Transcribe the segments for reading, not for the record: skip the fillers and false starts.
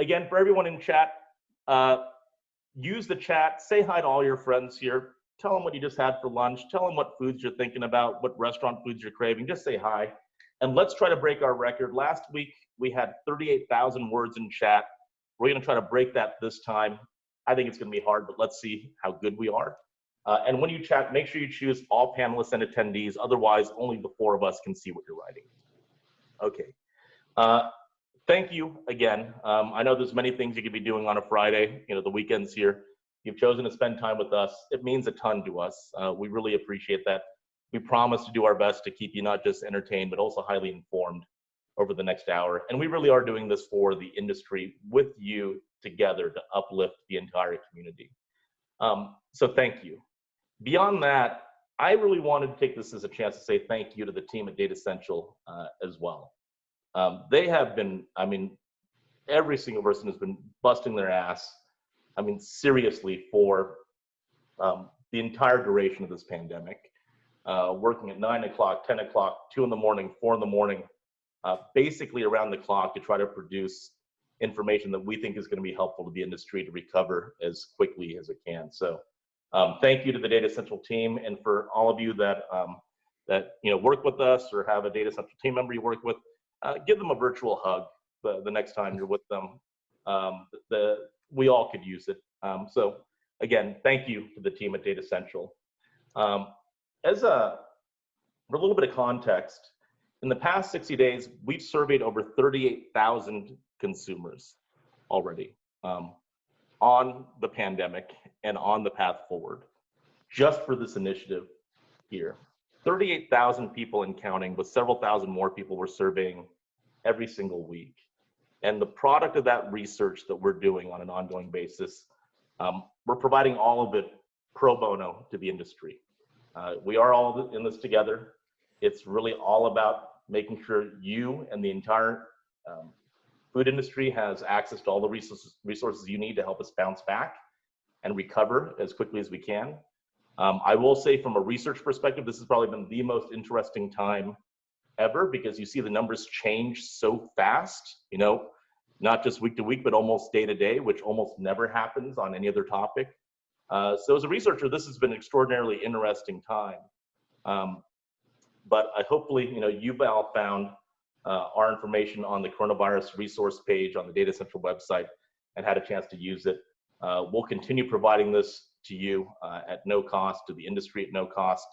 again, for everyone in chat, use the chat, say hi to all your friends here, tell them what you just had for lunch, tell them what foods you're thinking about, what restaurant foods you're craving, just say hi. And let's try to break our record. Last week, we had 38,000 words in chat. We're gonna try to break that this time. I think it's gonna be hard, but let's see how good we are. And when you chat, make sure you choose all panelists and attendees. Otherwise, only the 4 of us can see what you're writing. Okay. Thank you again. I know there's many things you could be doing on a Friday, you know, the weekend's here. You've chosen to spend time with us. It means a ton to us. We really appreciate that. We promise to do our best to keep you not just entertained, but also highly informed over the next hour. And we really are doing this for the industry with you together to uplift the entire community. So thank you. Beyond that, I really wanted to take this as a chance to say thank you to the team at Datassential as well. They have been, I mean, every single person has been busting their ass, I mean, seriously, for the entire duration of this pandemic, working at 9 o'clock, 10 o'clock, 2 in the morning, 4 in the morning, basically around the clock to try to produce information that we think is going to be helpful to the industry to recover as quickly as it can. So thank you to the Datassential team, and for all of you that work with us or have a Datassential team member you work with, give them a virtual hug the next time you're with them. We all could use it. So again, thank you to the team at Datassential. For a little bit of context, in the past 60 days, we've surveyed over 38,000 consumers already on the pandemic and on the path forward, just for this initiative here. 38,000 people and counting, with several thousand more people we're surveying every single week. And the product of that research that we're doing on an ongoing basis, we're providing all of it pro bono to the industry. We are all in this together. It's really all about making sure you and the entire food industry has access to all the resources you need to help us bounce back and recover as quickly as we can. I will say, from a research perspective, this has probably been the most interesting time ever, because you see the numbers change so fast, you know, not just week to week, but almost day to day, which almost never happens on any other topic. So as a researcher, this has been an extraordinarily interesting time. But hopefully, you know, you've all found our information on the coronavirus resource page on the Datassential website and had a chance to use it. We'll continue providing this to you at no cost, to the industry at no cost.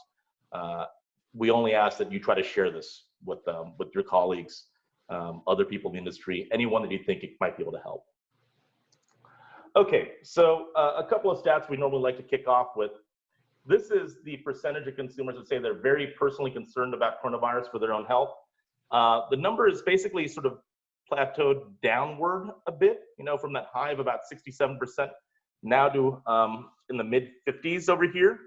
We only ask that you try to share this with your colleagues, other people in the industry, anyone that you think it might be able to help. Okay, so a couple of stats we normally like to kick off with. This is the percentage of consumers that say they're very personally concerned about coronavirus for their own health. The number is basically sort of plateaued downward a bit, you know, from that high of about 67% now to in the mid 50s over here.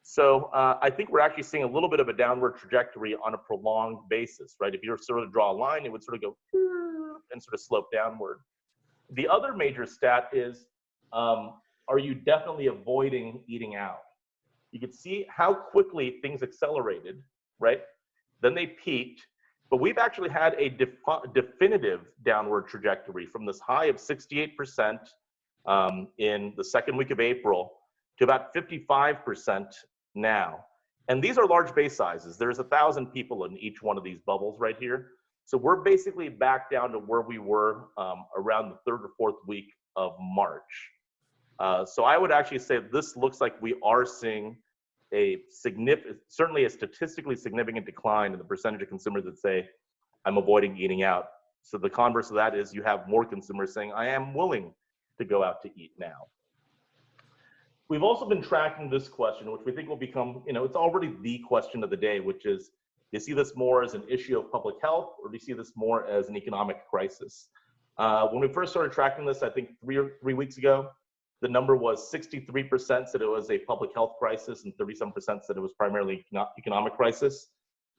So I think we're actually seeing a little bit of a downward trajectory on a prolonged basis, right? If you were sort of draw a line, it would sort of go and sort of slope downward. The other major stat is, are you definitely avoiding eating out? You can see how quickly things accelerated, right? Then they peaked, but we've actually had a definitive downward trajectory from this high of 68% in the second week of April to about 55% now. And these are large base sizes. There's 1,000 people in each one of these bubbles right here. So we're basically back down to where we were around the 3rd or 4th week of March. So I would actually say this looks like we are seeing a certainly a statistically significant decline in the percentage of consumers that say, I'm avoiding eating out. So the converse of that is you have more consumers saying, I am willing to go out to eat now. We've also been tracking this question, which we think will become, you know, it's already the question of the day, which is, do you see this more as an issue of public health, or do you see this more as an economic crisis? When we first started tracking this, I think three weeks ago, the number was 63% said it was a public health crisis and 37% said it was primarily economic crisis.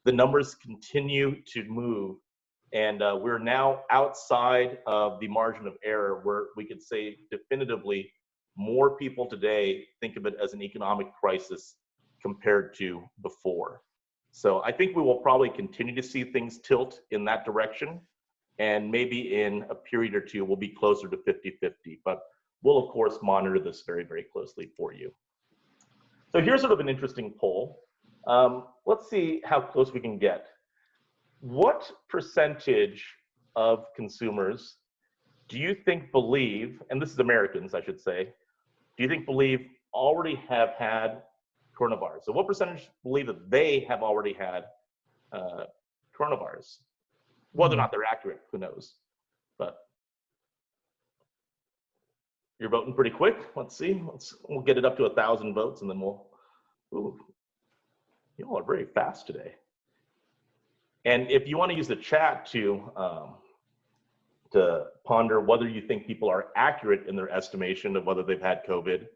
The numbers continue to move, and we're now outside of the margin of error where we could say definitively more people today think of it as an economic crisis compared to before. So I think we will probably continue to see things tilt in that direction. and maybe in a period or two, we'll be closer to 50-50, but we'll of course monitor this very, very closely for you. So here's sort of an interesting poll. Let's see how close we can get. What percentage of consumers do you think believe, and this is Americans, I should say, do you think believe already have had coronavirus? So what percentage believe that they have already had coronavirus? Whether or not they're accurate, who knows? But you're voting pretty quick. Let's see. We'll get it up to 1,000 votes, and then we'll. Ooh, you all are very fast today. And if you want to use the chat to ponder whether you think people are accurate in their estimation of whether they've had COVID,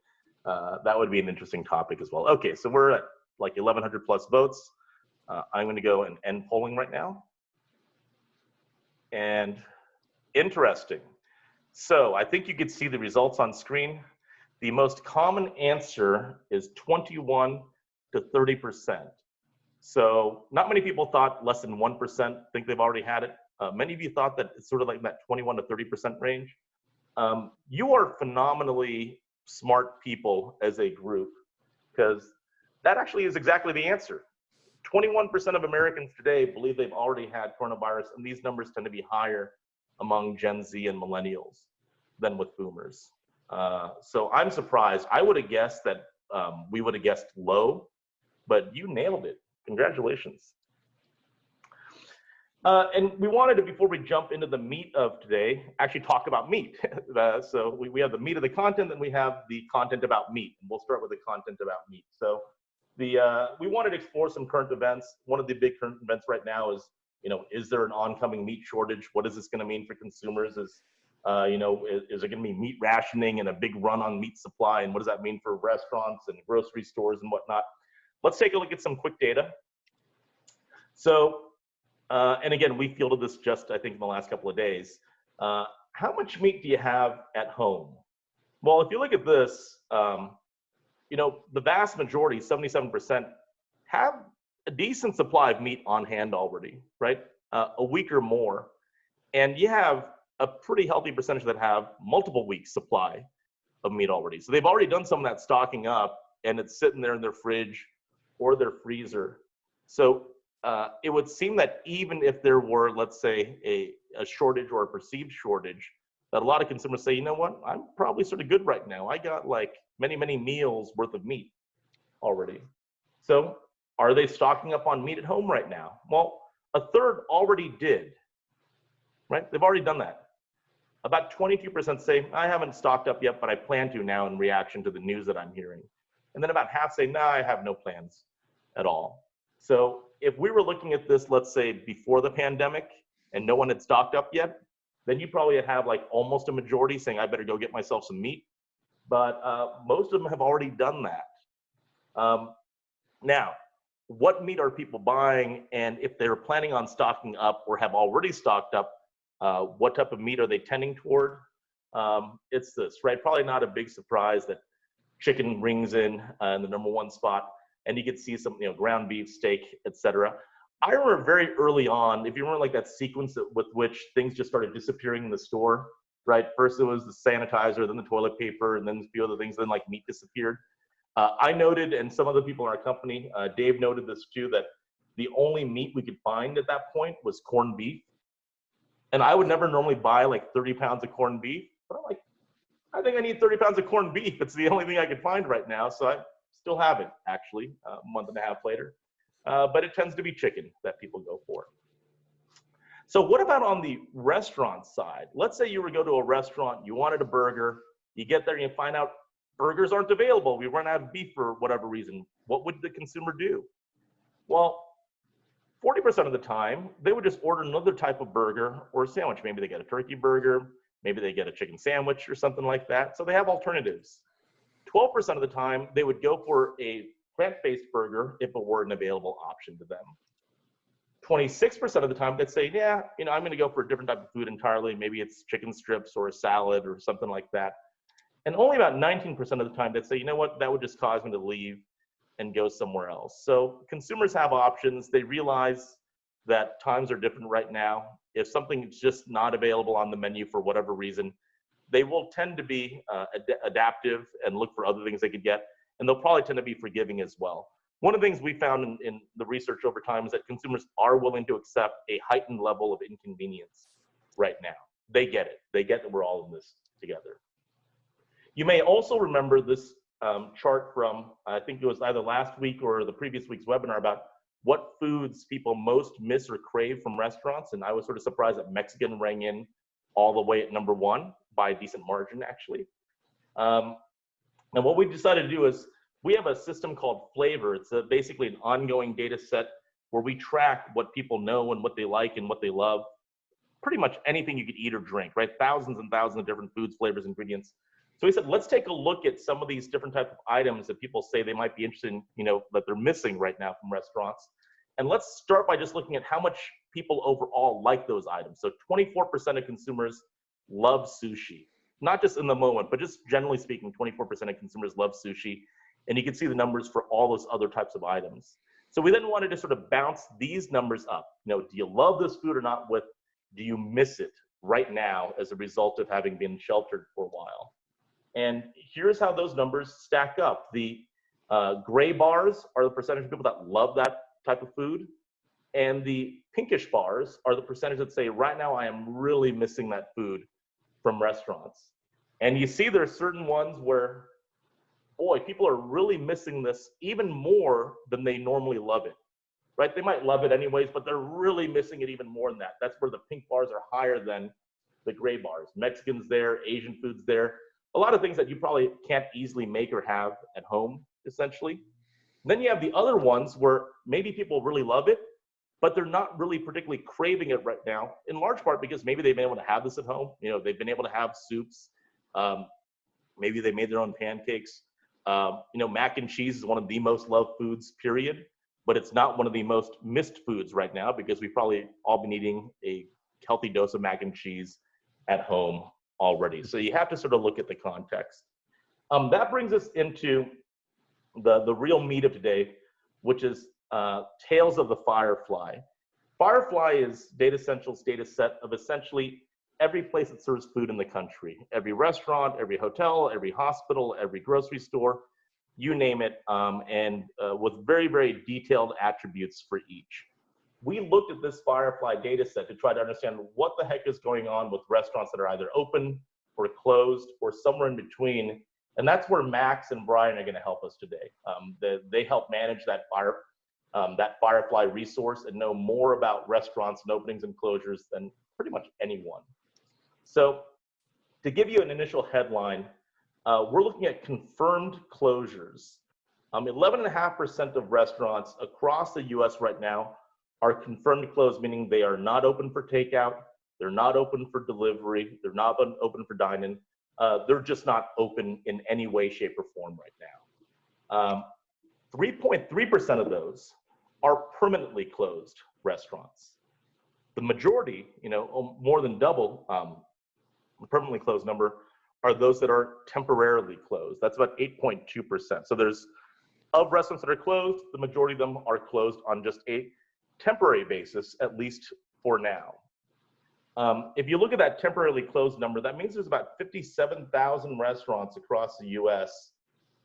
that would be an interesting topic as well. Okay, so we're at like 1,100 plus votes. I'm going to go and end polling right now. And interesting. So I think you could see the results on screen. The most common answer is 21 to 30%. So not many people thought less than 1% think they've already had it. Many of you thought that it's sort of like that 21 to 30% range. You are phenomenally smart people as a group, because that actually is exactly the answer. 21% of Americans today believe they've already had coronavirus, and these numbers tend to be higher among Gen Z and millennials than with boomers. So I'm surprised. I would have guessed that we would have guessed low, but you nailed it. Congratulations. And we wanted to, before we jump into the meat of today, actually talk about meat. So we have the meat of the content, and we have the content about meat. And we'll start with the content about meat. So we wanted to explore some current events. One of the big current events right now is, is there an oncoming meat shortage? What is this going to mean for consumers? Is there going to be meat rationing and a big run on meat supply? And what does that mean for restaurants and grocery stores and whatnot? Let's take a look at some quick data. So, and again, we fielded this just, I think, in the last couple of days. How much meat do you have at home? Well, if you look at this, the vast majority, 77%, have a decent supply of meat on hand already, right? A week or more. And you have a pretty healthy percentage that have multiple weeks supply of meat already. So they've already done some of that stocking up, and it's sitting there in their fridge or their freezer. So it would seem that even if there were, let's say, a shortage or a perceived shortage, that a lot of consumers say, you know what, I'm probably sort of good right now. I got like many, many meals worth of meat already. So are they stocking up on meat at home right now? Well, a third already did, right? They've already done that. About 22% say, I haven't stocked up yet, but I plan to now in reaction to the news that I'm hearing. And then about half say, no, I have no plans at all. So if we were looking at this, let's say before the pandemic, and no one had stocked up yet, then you probably have like almost a majority saying, I better go get myself some meat. But most of them have already done that. Now, what meat are people buying? And if they're planning on stocking up or have already stocked up, what type of meat are they tending toward? It's this, right? Probably not a big surprise that chicken rings in the #1 spot. And you could see some, ground beef, steak, etc. I remember very early on, if you remember like that sequence with which things just started disappearing in the store, right? First it was the sanitizer, then the toilet paper, and then a few other things, then like meat disappeared. I noted, and some other people in our company, Dave noted this too, that the only meat we could find at that point was corned beef. And I would never normally buy like 30 pounds of corned beef, but I'm like, I think I need 30 pounds of corned beef. It's the only thing I could find right now. So I still have it, actually, a month and a half later. But it tends to be chicken that people go for. So what about on the restaurant side? Let's say you were to go to a restaurant, you wanted a burger, you get there and you find out burgers aren't available. We run out of beef for whatever reason. What would the consumer do? Well, 40% of the time, they would just order another type of burger or sandwich. Maybe they get a turkey burger, maybe they get a chicken sandwich or something like that. So they have alternatives. 12% of the time, they would go for a plant-based burger if it were an available option to them. 26% of the time, they'd say, yeah, I'm going to go for a different type of food entirely. Maybe it's chicken strips or a salad or something like that. And only about 19% of the time, they'd say, you know what, that would just cause me to leave and go somewhere else. So consumers have options. They realize that times are different right now. if something is just not available on the menu for whatever reason, they will tend to be adaptive and look for other things they could get, and they'll probably tend to be forgiving as well. One of the things we found in the research over time is that consumers are willing to accept a heightened level of inconvenience right now. They get it. They get that we're all in this together. You may also remember this chart from, I think it was either last week or the previous week's webinar, about what foods people most miss or crave from restaurants. And I was sort of surprised that Mexican rang in all the way at #1 by a decent margin, actually. And what we decided to do is, we have a system called Flavor. It's basically an ongoing data set where we track what people know and what they like and what they love. Pretty much anything you could eat or drink, right? Thousands and thousands of different foods, flavors, ingredients. So we said, let's take a look at some of these different types of items that people say they might be interested in, that they're missing right now from restaurants. And let's start by just looking at how much people overall like those items. So 24% of consumers love sushi. Not just in the moment, but just generally speaking, 24% of consumers love sushi. And you can see the numbers for all those other types of items. So we then wanted to sort of bounce these numbers up. Do you love this food or not, with do you miss it right now as a result of having been sheltered for a while? And here's how those numbers stack up. The gray bars are the percentage of people that love that type of food. And the pinkish bars are the percentage that say, right now I am really missing that food from restaurants. And you see there are certain ones where, boy, people are really missing this even more than they normally love it, right? They might love it anyways, but they're really missing it even more than that. That's where the pink bars are higher than the gray bars. Mexicans there, Asian foods there, a lot of things that you probably can't easily make or have at home, essentially. Then you have the other ones where maybe people really love it, but they're not really particularly craving it right now, in large part because maybe they've been able to have this at home. They've been able to have soups. Maybe they made their own pancakes. Mac and cheese is one of the most loved foods, period, but it's not one of the most missed foods right now because we've probably all been eating a healthy dose of mac and cheese at home already. So you have to sort of look at the context. That brings us into the real meat of today, which is Tales of the Firefly. Firefly is Datassential's data set of essentially every place that serves food in the country. Every restaurant, every hotel, every hospital, every grocery store, you name it, and with very, very detailed attributes for each. We looked at this Firefly data set to try to understand what the heck is going on with restaurants that are either open or closed or somewhere in between. And that's where Max and Brian are going to help us today. They help manage that Firefly resource and know more about restaurants and openings and closures than pretty much anyone. So to give you an initial headline, we're looking at confirmed closures. 11.5% of restaurants across the US right now are confirmed closed, meaning they are not open for takeout, they're not open for delivery, they're not open for dine-in, they're just not open in any way, shape, or form right now. 3.3% of those are permanently closed restaurants. The majority, more than double the permanently closed number, are those that are temporarily closed. That's about 8.2%. So there's, of restaurants that are closed, the majority of them are closed on just a temporary basis, at least for now. If you look at that temporarily closed number, that means there's about 57,000 restaurants across the US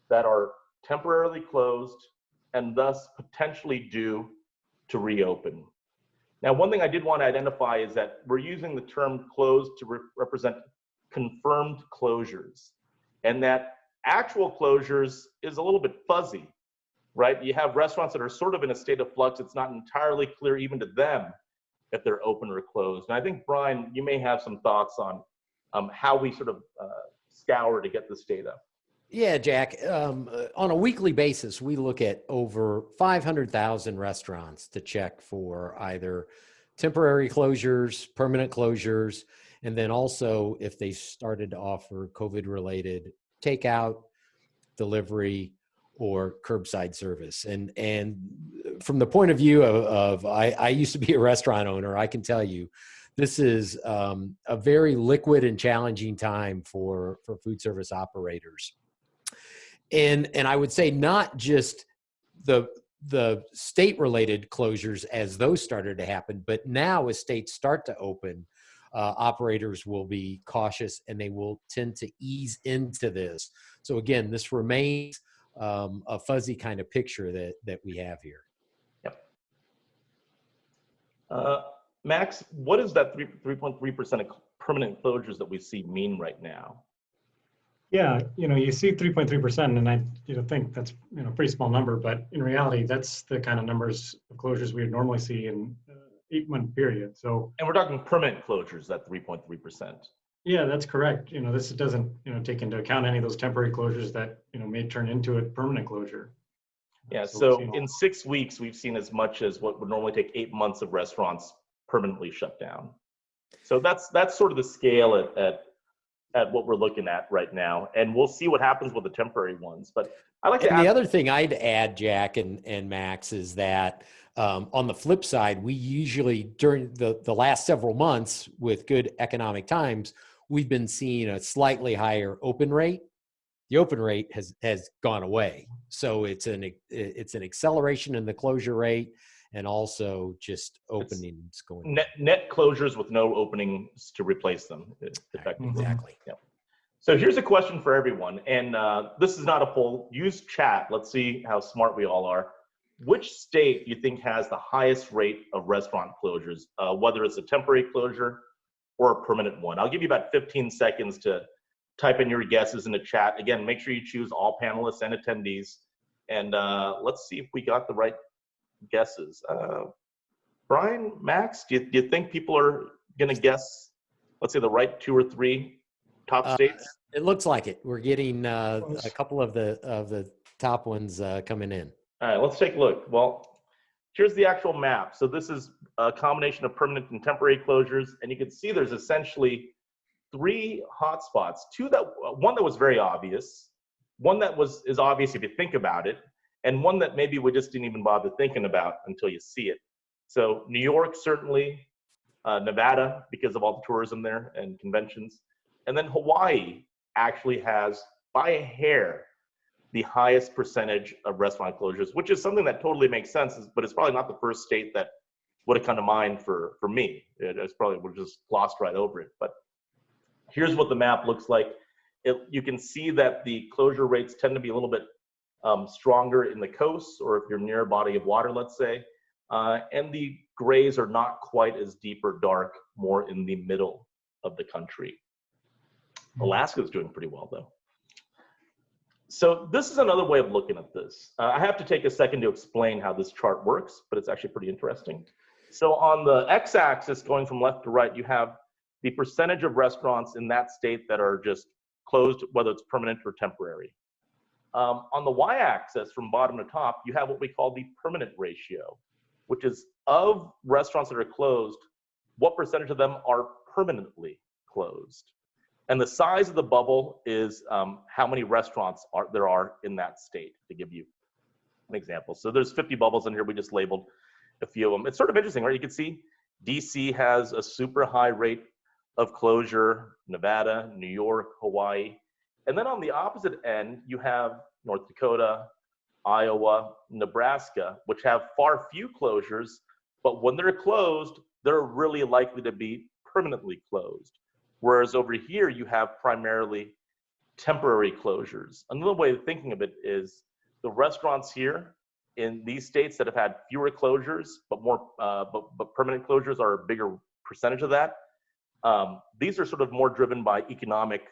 that are temporarily closed and thus potentially due to reopen. Now, one thing I did want to identify is that we're using the term closed to represent confirmed closures, and that actual closures is a little bit fuzzy, right? You have restaurants that are sort of in a state of flux. It's not entirely clear even to them if they're open or closed. And I think, Brian, you may have some thoughts on how we sort of scour to get this data. Yeah, Jack. On a weekly basis, we look at over 500,000 restaurants to check for either temporary closures, permanent closures, and then also if they started to offer COVID-related takeout, delivery, or curbside service. And from the point of view of I used to be a restaurant owner, I can tell you, this is a very liquid and challenging time for food service operators. And I would say not just the the state-related closures as those started to happen. But now as states start to open, operators will be cautious and they will tend to ease into this. So again, this remains a fuzzy kind of picture that we have here. Yep. Max, what does that 3.3% of permanent closures that we see mean right now? Yeah, you see 3.3%, and I think that's a pretty small number, but in reality, that's the kind of numbers of closures we would normally see in 8-month period. So, and we're talking permanent closures, that 3.3%. Yeah, that's correct. This doesn't take into account any of those temporary closures that may turn into a permanent closure. Yeah, so in 6 weeks, we've seen as much as what would normally take 8 months of restaurants permanently shut down. So that's sort of the scale at what we're looking at right now, and we'll see what happens with the temporary ones. But I like to add, the other thing I'd add, Jack and Max, is that on the flip side, we usually during the last several months with good economic times, we've been seeing a slightly higher open rate. The open rate has gone away, so it's an acceleration in the closure rate, and also just openings going net closures with no openings to replace them effectively. Exactly. Yeah. So here's a question for everyone, and this is not a poll. Use chat. Let's see how smart we all are. Which state do you think has the highest rate of restaurant closures, whether it's a temporary closure or a permanent one? I'll give you about 15 seconds to type in your guesses in the chat. Again, make sure you choose all panelists and attendees, and let's see if we got the right guesses. Brian, Max, do you think people are going to guess, let's say, the right 2 or 3 top states? It looks like it. We're getting a couple of the top ones coming in. All right, let's take a look. Well, here's the actual map. So this is a combination of permanent and temporary closures, and you can see there's essentially 3 hotspots. One that was very obvious, one that is obvious if you think about it, and one that maybe we just didn't even bother thinking about until you see it. So New York, certainly, Nevada, because of all the tourism there and conventions. And then Hawaii actually has, by a hair, the highest percentage of restaurant closures, which is something that totally makes sense, but it's probably not the first state that would have come to mind for me. It's probably would have just glossed right over it. But here's what the map looks like. You can see that the closure rates tend to be a little bit stronger in the coasts, or if you're near a body of water, let's say, and the grays are not quite as deep or dark, more in the middle of the country. Alaska's doing pretty well, though. So this is another way of looking at this. I have to take a second to explain how this chart works, but it's actually pretty interesting. So on the x-axis, going from left to right, you have the percentage of restaurants in that state that are just closed, whether it's permanent or temporary. On the y-axis, from bottom to top, you have what we call the permanent ratio, which is of restaurants that are closed, what percentage of them are permanently closed. And the size of the bubble is how many restaurants there are in that state, to give you an example. So there's 50 bubbles in here. We just labeled a few of them. It's sort of interesting, right? You can see DC has a super high rate of closure, Nevada, New York, Hawaii. And then on the opposite end, you have North Dakota, Iowa, Nebraska, which have far few closures, but when they're closed, they're really likely to be permanently closed. Whereas over here, you have primarily temporary closures. Another way of thinking of it is the restaurants here in these states that have had fewer closures, but permanent closures are a bigger percentage of that. These are sort of more driven by economic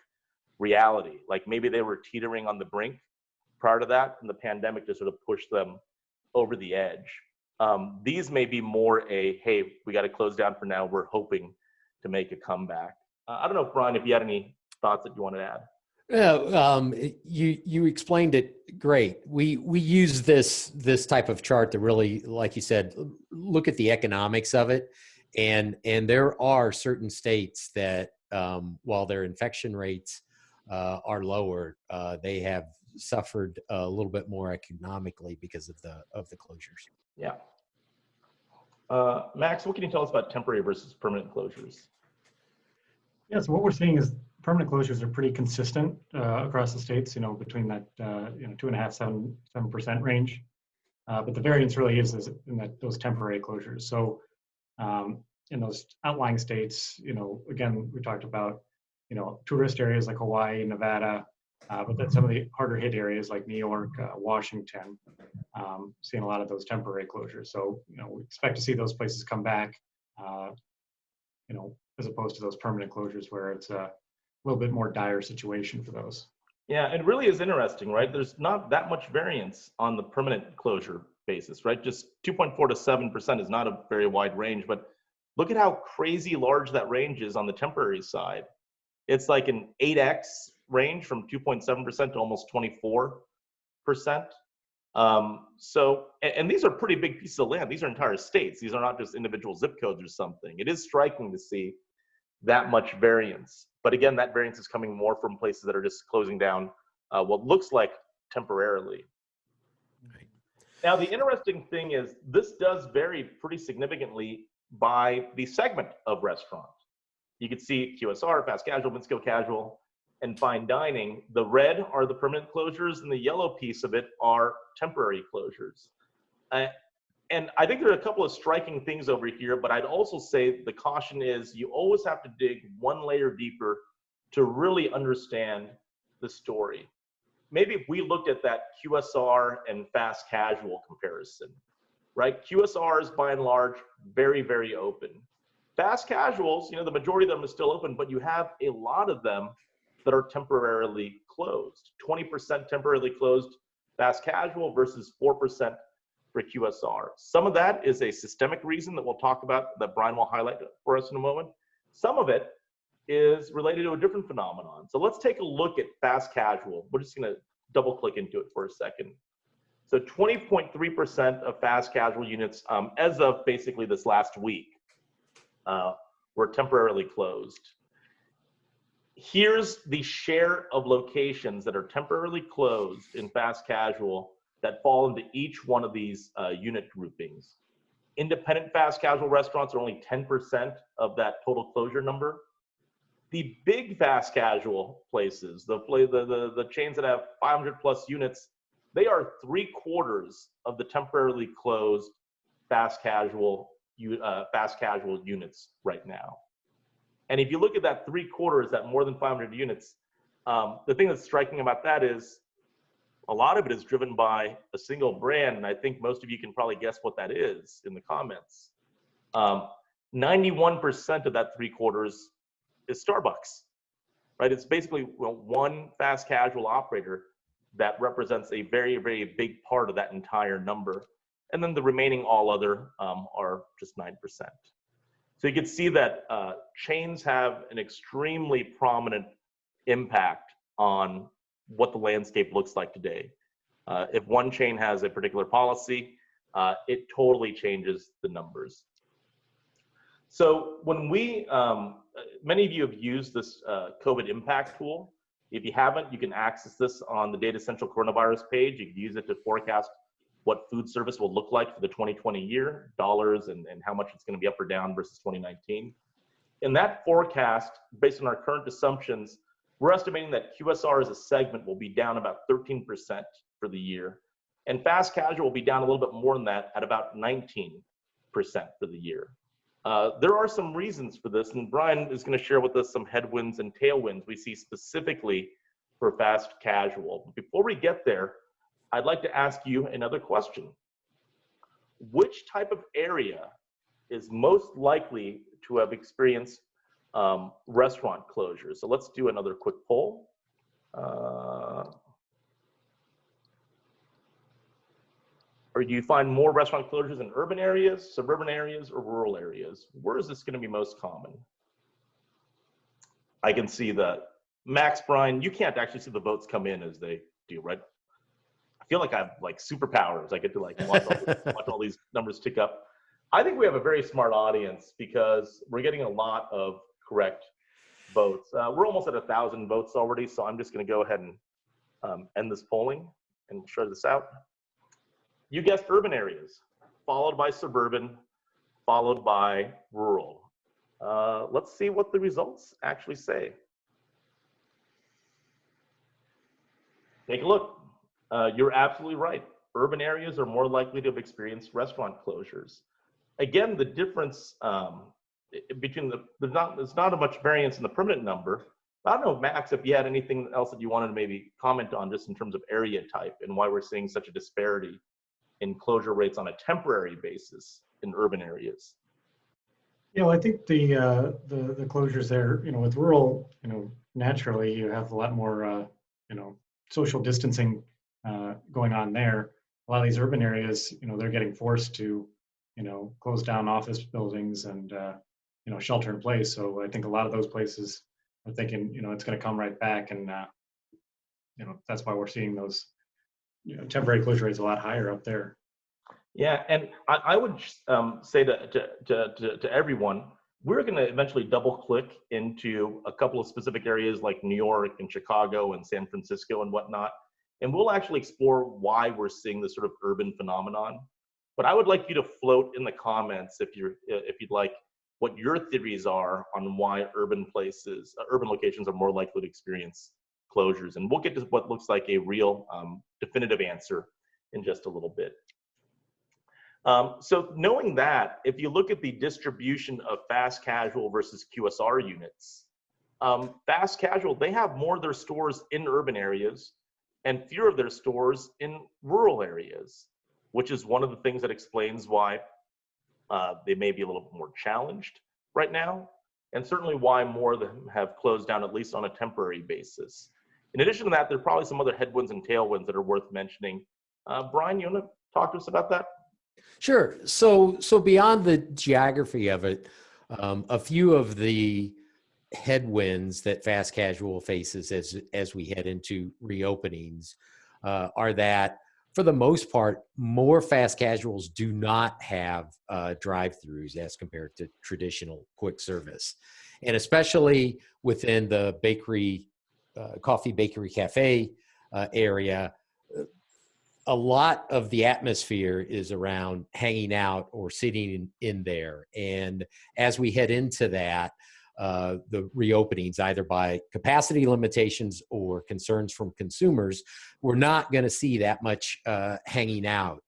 reality. Like maybe they were teetering on the brink prior to that, and the pandemic just sort of pushed them over the edge. These may be more hey, we got to close down for now. We're hoping to make a comeback. I don't know, Brian, if you had any thoughts that you wanted to add. You explained it great. We use this type of chart to really, like you said, look at the economics of it, and there are certain states that while their infection rates are lower, they have suffered a little bit more economically because of the closures. Yeah. Max, what can you tell us about temporary versus permanent closures? Yeah, so what we're seeing is permanent closures are pretty consistent across the states, between that 2.5%, 7% range. But the variance really is in those temporary closures. So in those outlying states, again, we talked about, tourist areas like Hawaii, Nevada, but then some of the harder hit areas like New York, Washington, seeing a lot of those temporary closures. So, we expect to see those places come back, as opposed to those permanent closures where it's a little bit more dire situation for those. Yeah, it really is interesting, right? There's not that much variance on the permanent closure basis, right? Just 2.4 to 7% is not a very wide range, but look at how crazy large that range is on the temporary side. It's like an 8x range from 2.7% to almost 24%. And these are pretty big pieces of land. These are entire states. These are not just individual zip codes or something. It is striking to see that much variance. But again, that variance is coming more from places that are just closing down what looks like temporarily. Right. Now, the interesting thing is this does vary pretty significantly by the segment of restaurant. You can see QSR, fast casual, mid-scale casual, and fine dining. The red are the permanent closures, and the yellow piece of it are temporary closures. And I think there are a couple of striking things over here, but I'd also say the caution is you always have to dig one layer deeper to really understand the story. Maybe if we looked at that QSR and fast casual comparison, right? QSRs, by and large, very, very open. Fast casuals, the majority of them are still open, but you have a lot of them that are temporarily closed. 20% temporarily closed fast casual versus 4% for QSR. Some of that is a systemic reason that we'll talk about, that Brian will highlight for us in a moment. Some of it is related to a different phenomenon. So let's take a look at fast casual. We're just gonna double click into it for a second. So 20.3% of fast casual units as of basically this last week were temporarily closed. Here's the share of locations that are temporarily closed in fast casual that fall into each one of these unit groupings. Independent fast casual restaurants are only 10% of that total closure number. The big fast casual places, the chains that have 500 plus units, they are 3/4 of the temporarily closed fast casual units right now. And if you look at that 3/4, that more than 500 units, the thing that's striking about that is a lot of it is driven by a single brand, and I think most of you can probably guess what that is in the comments. 91% of that 3/4 is Starbucks, right? It's basically one fast casual operator that represents a very, very big part of that entire number. And then the remaining all other are just 9%. So you can see that chains have an extremely prominent impact on what the landscape looks like today. If one chain has a particular policy, it totally changes the numbers. So when many of you have used this COVID impact tool. If you haven't, you can access this on the Datassential coronavirus page. You can use it to forecast what food service will look like for the 2020 year, dollars, and how much it's going to be up or down versus 2019. In that forecast, based on our current assumptions, we're estimating that QSR as a segment will be down about 13% for the year, and fast casual will be down a little bit more than that at about 19% for the year. There are some reasons for this, and Brian is going to share with us some headwinds and tailwinds we see specifically for fast casual. Before we get there, I'd like to ask you another question. Which type of area is most likely to have experienced restaurant closures? So let's do another quick poll. Or do you find more restaurant closures in urban areas, suburban areas, or rural areas? Where is this going to be most common? I can see that. Max, Brian, you can't actually see the votes come in as they do, right? I feel like I have like superpowers. I get to like watch all these numbers tick up. I think we have a very smart audience because we're getting a lot of correct votes. We're almost at 1,000 votes already, so I'm just going to go ahead and end this polling and share this out. You guessed urban areas, followed by suburban, followed by rural. Let's see what the results actually say. Take a look. You're absolutely right. urban areas are more likely to have experienced restaurant closures. Again, the difference between there's not a much variance in the permanent number. I don't know, Max, if you had anything else that you wanted to maybe comment on just in terms of area type and why we're seeing such a disparity in closure rates on a temporary basis in urban areas. Yeah, well, I think the closures there, with rural, naturally you have a lot more, social distancing going on there. A lot of these urban areas, they're getting forced to, close down office buildings and, shelter in place. So I think a lot of those places are thinking, it's going to come right back, and that's why we're seeing those, temporary closure rates a lot higher up there. Yeah, and I would say to everyone, we're going to eventually double click into a couple of specific areas like New York and Chicago and San Francisco and whatnot, and we'll actually explore why we're seeing this sort of urban phenomenon. But I would like you to float in the comments if you'd like what your theories are on why urban locations are more likely to experience closures, and we'll get to what looks like a real definitive answer in just a little bit. So knowing that, if you look at the distribution of fast casual versus QSR units, fast casual, they have more of their stores in urban areas and fewer of their stores in rural areas, which is one of the things that explains why they may be a little more challenged right now, and certainly why more of them have closed down, at least on a temporary basis. In addition to that, there are probably some other headwinds and tailwinds that are worth mentioning. Brian, you want to talk to us about that? Sure. So beyond the geography of it, a few of the headwinds that fast casual faces as we head into reopenings are that, for the most part, more fast casuals do not have drive-throughs as compared to traditional quick service. And especially within the bakery, coffee, bakery, cafe area, a lot of the atmosphere is around hanging out or sitting in there. And as we head into that, the reopenings, either by capacity limitations or concerns from consumers, we're not going to see that much hanging out.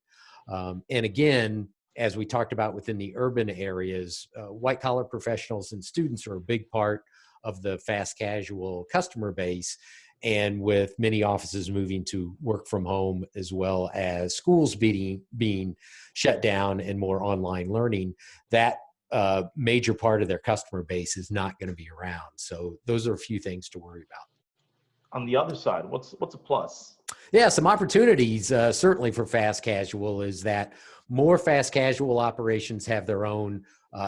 And again, as we talked about within the urban areas, white collar professionals and students are a big part of the fast casual customer base. And with many offices moving to work from home, as well as schools being shut down and more online learning, that major part of their customer base is not going to be around. So those are a few things to worry about. On the other side, what's a plus? Yeah, some opportunities certainly for fast casual is that more fast casual operations have their own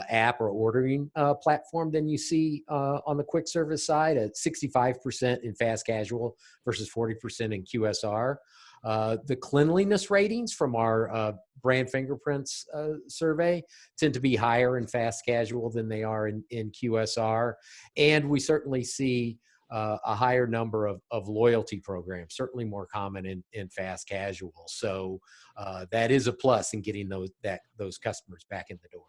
app or ordering platform than you see on the quick service side, at 65% in fast casual versus 40% in QSR. The cleanliness ratings from our brand fingerprints survey tend to be higher in fast casual than they are in QSR. And we certainly see a higher number of loyalty programs, certainly more common in fast casual. So that is a plus in getting those customers back in the door.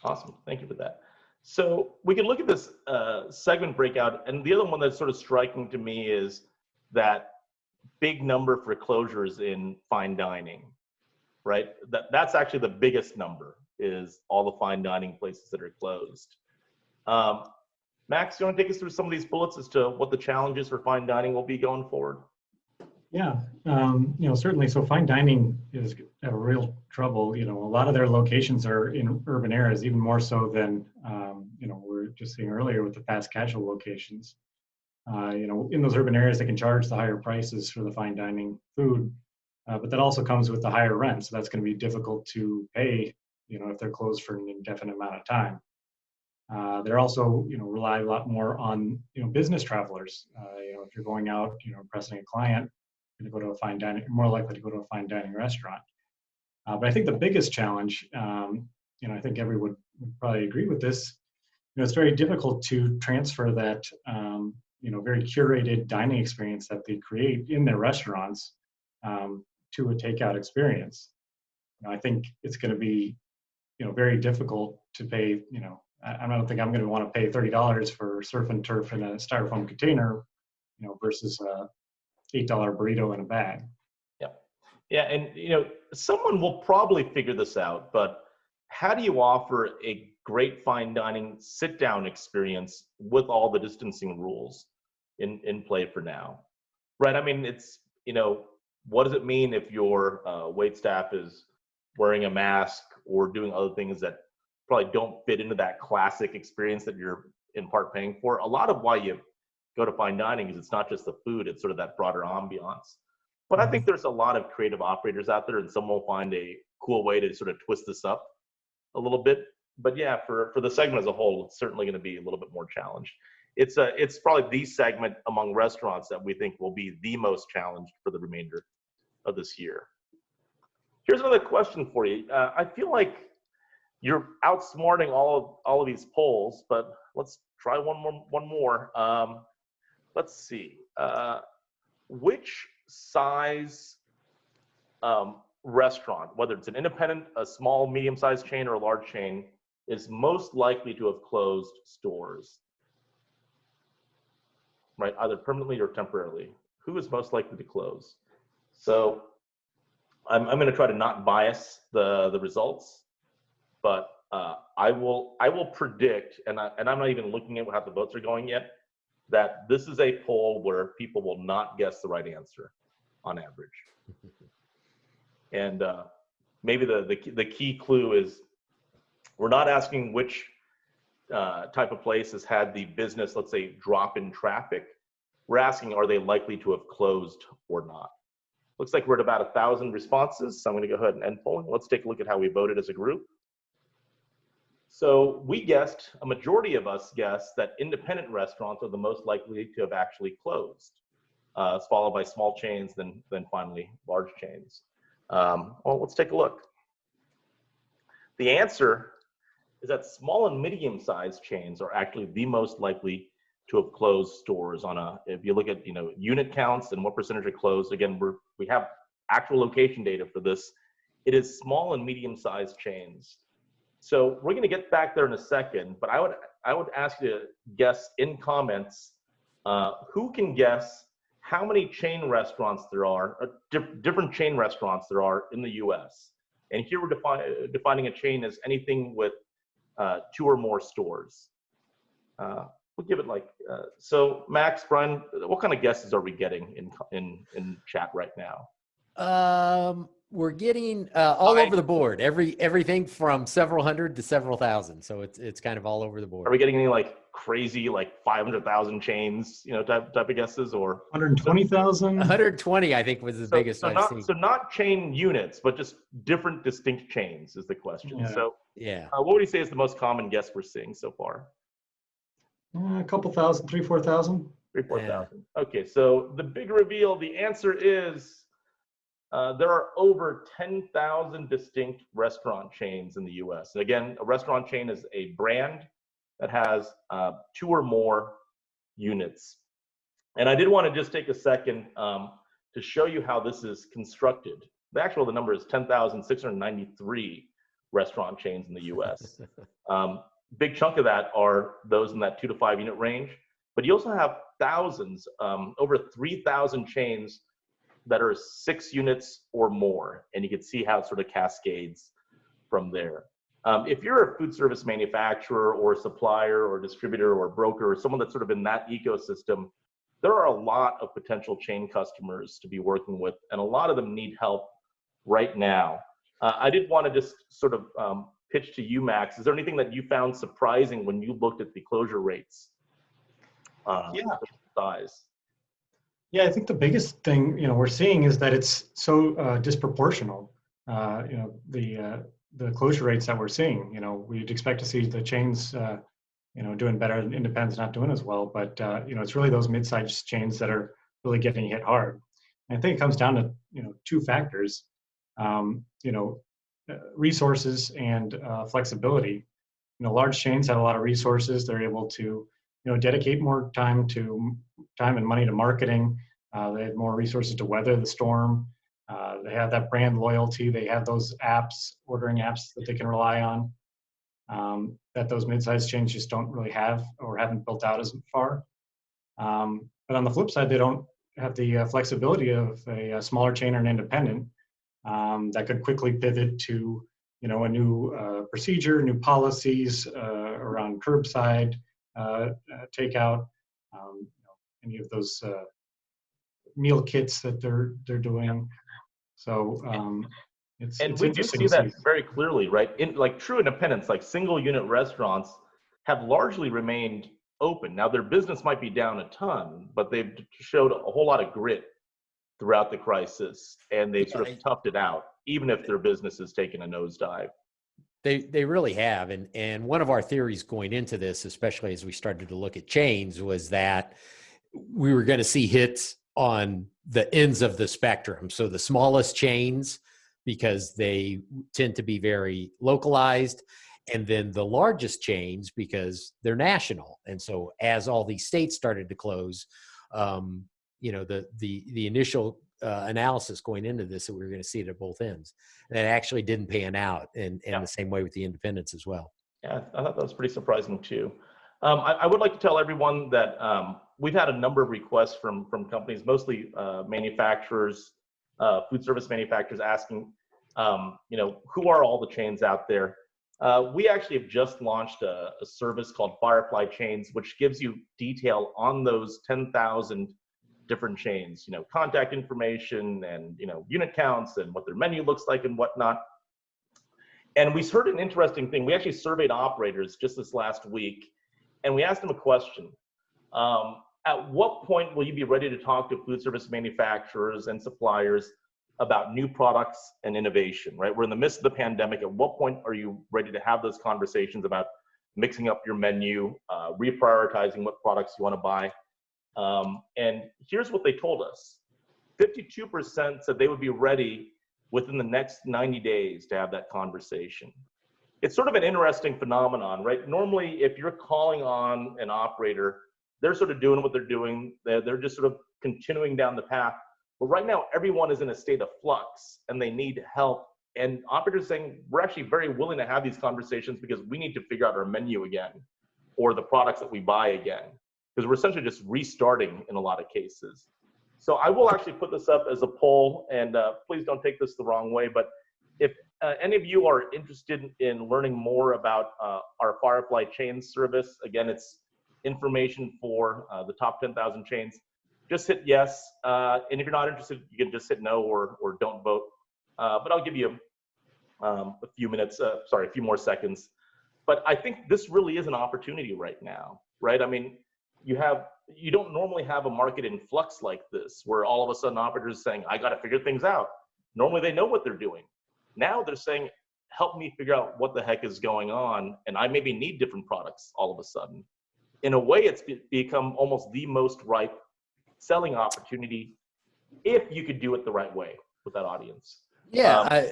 Awesome, thank you for that. So we can look at this segment breakout, and the other one that's sort of striking to me is that big number for closures in fine dining, right? That's actually the biggest number, is all the fine dining places that are closed. Max, you want to take us through some of these bullets as to what the challenges for fine dining will be going forward? Yeah, certainly. So fine dining is a real trouble. A lot of their locations are in urban areas, even more so than, we were just seeing earlier with the fast casual locations. In those urban areas, they can charge the higher prices for the fine dining food, but that also comes with the higher rent. So that's going to be difficult to pay, if they're closed for an indefinite amount of time. They're also, rely a lot more on, business travelers. If you're going out, impressing a client, you're going to go to a fine dining, more likely to go to a fine dining restaurant. But I think the biggest challenge, I think everyone would probably agree with this, it's very difficult to transfer that, very curated dining experience that they create in their restaurants to a takeout experience. I think it's going to be, very difficult to pay, I don't think I'm going to want to pay $30 for surf and turf in a styrofoam container, versus a $8 burrito in a bag. Yeah, Yeah, and someone will probably figure this out, but how do you offer a great fine dining sit-down experience with all the distancing rules in play for now? Right. I mean, it's, what does it mean if your wait staff is wearing a mask or doing other things that probably don't fit into that classic experience that you're in part paying for? A lot of why you go to fine dining is it's not just the food, it's sort of that broader ambiance. But I think there's a lot of creative operators out there, and someone will find a cool way to sort of twist this up a little bit. But yeah, for the segment as a whole, it's certainly going to be a little bit more challenged. It's probably the segment among restaurants that we think will be the most challenged for the remainder of this year. Here's another question for you. I feel like you're outsmarting all of these polls, but let's try one more. Let's see. Which size restaurant, whether it's an independent, a small, medium-sized chain, or a large chain, is most likely to have closed stores, right? Either permanently or temporarily. Who is most likely to close? So I'm going to try to not bias the results, but I will predict, and I'm not even looking at how the votes are going yet, that this is a poll where people will not guess the right answer on average. And maybe the key clue is we're not asking which type of place has had the business, let's say, drop in traffic. We're asking, are they likely to have closed or not? Looks like we're at about 1,000 responses, so I'm going to go ahead and end polling. Let's take a look at how we voted as a group. So a majority of us guessed that independent restaurants are the most likely to have actually closed, followed by small chains, then finally large chains. Well, let's take a look. The answer is that small and medium-sized chains are actually the most likely to have closed stores if you look at unit counts and what percentage are closed. Again, we have actual location data for this. It is small and medium-sized chains. So we're going to get back there in a second, but I would ask you to guess in comments who can guess how many chain restaurants there are, different chain restaurants there are in the U.S. And here we're defining a chain as anything with 2 or more stores. We'll give it so Max, Brian, what kind of guesses are we getting in chat right now? We're getting all over the board. Everything from several hundred to several thousand. So it's kind of all over the board. Are we getting any crazy 500,000 chains, type of guesses, or 120,000? 120, I think, was the biggest I've seen. So not chain units, but just different distinct chains is the question. Yeah. So yeah, what would you say is the most common guess we're seeing so far? A couple thousand, 3,000-4,000. 3,000-4,000. Yeah. Okay, so the big reveal, the answer is there are over 10,000 distinct restaurant chains in the U.S. And again, a restaurant chain is a brand that has 2 or more units. And I did want to just take a second to show you how this is constructed. The number is 10,693 restaurant chains in the U.S. Big chunk of that are those in that 2 to 5 unit range, but you also have thousands, over 3,000 chains that are 6 units or more, and you can see how it sort of cascades from there. If you're a food service manufacturer or supplier or distributor or broker or someone that's sort of in that ecosystem, there are a lot of potential chain customers to be working with, and a lot of them need help right now. I did want to just sort of pitch to you, Max. Is there anything that you found surprising when you looked at the closure rates? Size. Yeah, I think the biggest thing we're seeing is that it's so disproportional. The closure rates that we're seeing. We'd expect to see the chains doing better, and independents not doing as well. But it's really those mid-sized chains that are really getting hit hard. And I think it comes down to 2 factors. Resources and flexibility. Large chains have a lot of resources. They're able to dedicate more time and money to marketing. They have more resources to weather the storm. They have that brand loyalty. They have those ordering apps that they can rely on, that those mid-sized chains just don't really have or haven't built out as far. But on the flip side, they don't have the flexibility of a smaller chain or an independent. that could quickly pivot to, a new procedure, new policies around curbside takeout, any of those meal kits that they're doing. So it's we do interesting see to that see. very clearly, right? In like true independents, like single unit restaurants have largely remained open. Now their business might be down a ton, but they've showed a whole lot of grit throughout the crisis, and they've sort of toughed it out, even if their business has taken a nosedive. They really have. And one of our theories going into this, especially as we started to look at chains, was that we were going to see hits on the ends of the spectrum. So the smallest chains, because they tend to be very localized, and then the largest chains because they're national. And so as all these states started to close, the initial analysis going into this that we were going to see it at both ends, and it actually didn't pan out in the same way with the independents as well. Yeah, I thought that was pretty surprising too. I would like to tell everyone that we've had a number of requests from companies, mostly manufacturers, food service manufacturers, asking, who are all the chains out there? We actually have just launched a service called Firefly Chains, which gives you detail on those 10,000 different chains, contact information and, unit counts and what their menu looks like and whatnot. And we heard an interesting thing. We actually surveyed operators just this last week, and we asked them a question. At what point will you be ready to talk to food service manufacturers and suppliers about new products and innovation, right? We're in the midst of the pandemic. At what point are you ready to have those conversations about mixing up your menu, reprioritizing what products you want to buy? And here's what they told us. 52% said they would be ready within the next 90 days to have that conversation. It's sort of an interesting phenomenon, right? Normally, if you're calling on an operator, they're sort of doing what they're doing. They're just sort of continuing down the path. But right now, everyone is in a state of flux and they need help. And operators are saying, we're actually very willing to have these conversations because we need to figure out our menu again or the products that we buy again, because we're essentially just restarting in a lot of cases. So I will actually put this up as a poll, and please don't take this the wrong way, but if any of you are interested in learning more about our Firefly Chains service, again, it's information for the top 10,000 chains, just hit yes. And if you're not interested, you can just hit no or don't vote. But I'll give you a few minutes, a few more seconds. But I think this really is an opportunity right now, right? I mean, you don't normally have a market in flux like this, where all of a sudden operators are saying, I got to figure things out. Normally they know what they're doing. Now they're saying, help me figure out what the heck is going on, and I maybe need different products all of a sudden. In a way, it's become almost the most ripe selling opportunity if you could do it the right way with that audience. Yeah,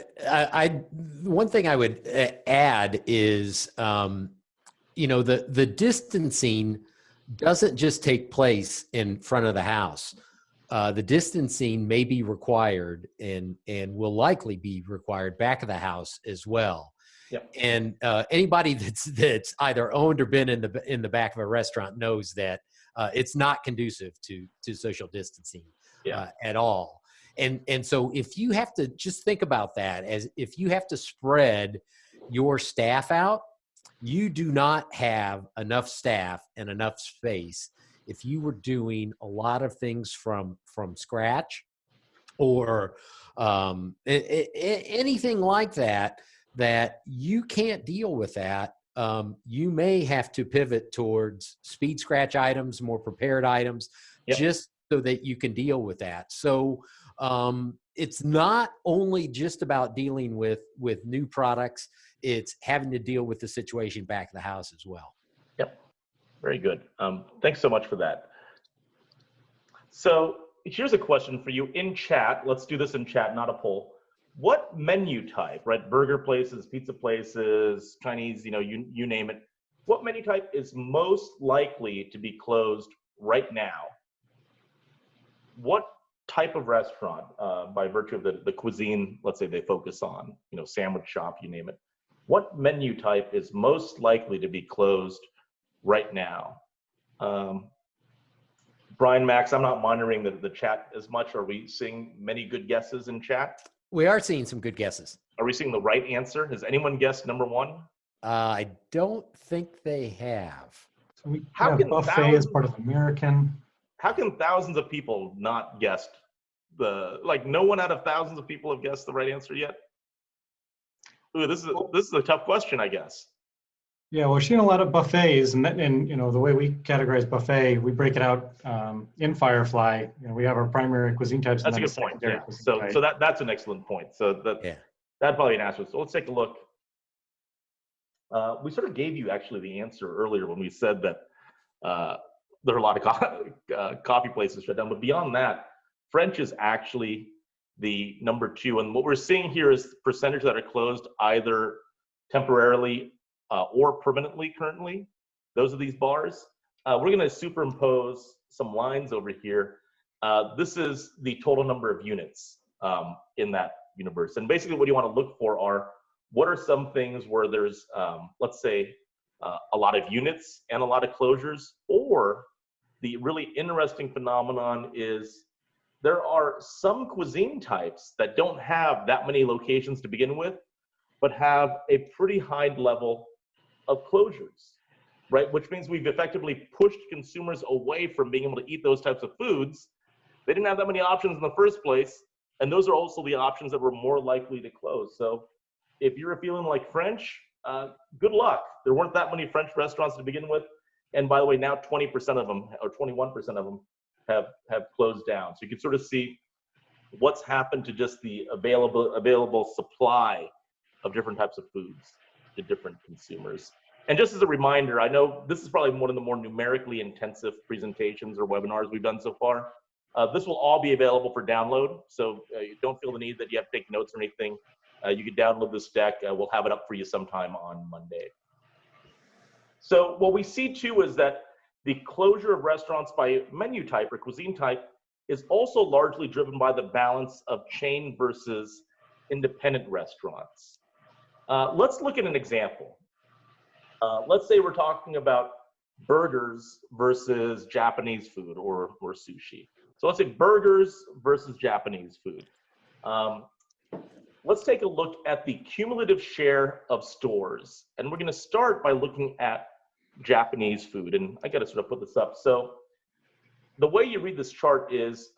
one thing I would add is, the distancing doesn't just take place in front of the house. The distancing may be required and will likely be required back of the house as well. Yep. And anybody that's either owned or been in the back of a restaurant knows that it's not conducive to social distancing at all. And so if you have to just think about that, as if you have to spread your staff out, you do not have enough staff and enough space. If you were doing a lot of things from scratch or anything like that you can't deal with that, you may have to pivot towards speed scratch items, more prepared items, just so that you can deal with that. So it's not only just about dealing with new products, it's having to deal with the situation back of the house as well. Yep, very good. Thanks so much for that. So here's a question for you in chat. Let's do this in chat, not a poll. What menu type, right? Burger places, pizza places, Chinese, you name it. What menu type is most likely to be closed right now? What type of restaurant, by virtue of the cuisine, let's say they focus on, sandwich shop, you name it. What menu type is most likely to be closed right now? Brian, Max, I'm not monitoring the chat as much. Are we seeing many good guesses in chat? We are seeing some good guesses. Are we seeing the right answer? Has anyone guessed number one? I don't think they have. So we How have can buffet as part of American. How can thousands of people not guessed like no one out of thousands of people have guessed the right answer yet? Ooh, this is a tough question, I guess. Yeah, we're seeing a lot of buffets, and you know the way we categorize buffet, we break it out in Firefly. You know, we have our primary cuisine types. That's a and good then point. secondary Yeah. cuisine So type. that's an excellent point. So that'd probably be an answer. So let's take a look. We sort of gave you actually the answer earlier when we said that there are a lot of coffee places shut down, but beyond that, French is actually the number 2. And what we're seeing here is percentage that are closed either temporarily or permanently currently. Those are these bars. We're going to superimpose some lines over here. This is the total number of units in that universe. And basically what you want to look for are, what are some things where there's, let's say, a lot of units and a lot of closures, or the really interesting phenomenon is there are some cuisine types that don't have that many locations to begin with, but have a pretty high level of closures, right? Which means we've effectively pushed consumers away from being able to eat those types of foods. They didn't have that many options in the first place, and those are also the options that were more likely to close. So if you're feeling like French, good luck. There weren't that many French restaurants to begin with. And by the way, now 20% of them, or 21% of them, have closed down. So you can sort of see what's happened to just the available supply of different types of foods to different consumers. And just as a reminder, I know this is probably one of the more numerically intensive presentations or webinars we've done so far. This will all be available for download, so you don't feel the need that you have to take notes or anything. You can download this deck. We'll have it up for you sometime on Monday. So what we see too is that the closure of restaurants by menu type or cuisine type is also largely driven by the balance of chain versus independent restaurants. Let's look at an example. Let's say we're talking about burgers versus Japanese food or sushi. So let's say burgers versus Japanese food. Let's take a look at the cumulative share of stores. And we're going to start by looking at Japanese food. And I got to sort of put this up. So the way you read this chart is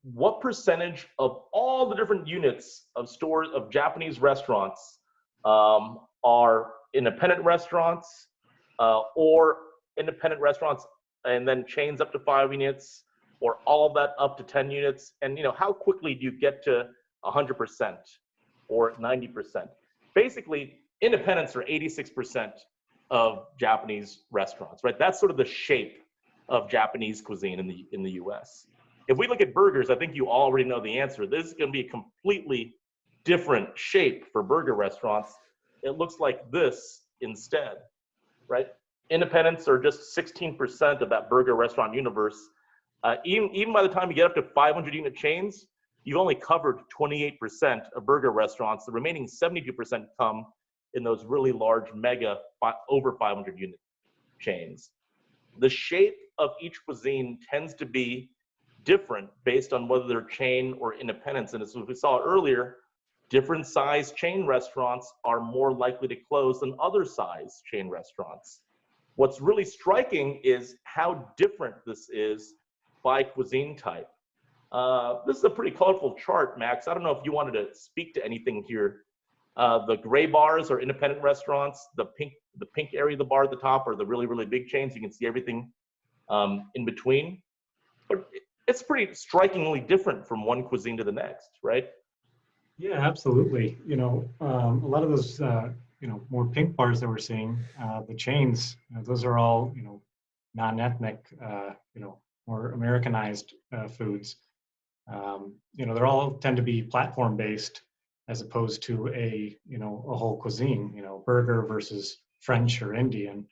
what percentage of all the different units of stores of Japanese restaurants are independent restaurants or independent restaurants and then chains up to 5 units, or all of that up to 10 units. And how quickly do you get to 100% or 90%? Basically, independents are 86% of Japanese restaurants, right? That's sort of the shape of Japanese cuisine in the US. If we look at burgers, I think you already know the answer. This is going to be a completely different shape for burger restaurants. It looks like this instead, right? Independents are just 16% of that burger restaurant universe. Even by the time you get up to 500 unit chains, you've only covered 28% of burger restaurants. The remaining 72% come in those really large mega over 500 unit chains. The shape of each cuisine tends to be different based on whether they're chain or independents. And as we saw earlier, different size chain restaurants are more likely to close than other size chain restaurants. What's really striking is how different this is by cuisine type. This is a pretty colorful chart, Max. I don't know if you wanted to speak to anything here. The gray bars are independent restaurants. The pink area of the bar at the top are the really, really big chains. You can see everything in between. But it's pretty strikingly different from one cuisine to the next, right? Yeah, absolutely. A lot of those, more pink bars that we're seeing, the chains, those are all, non-ethnic, more Americanized foods. They're all tend to be platform-based as opposed to a whole cuisine, burger versus French or Indian,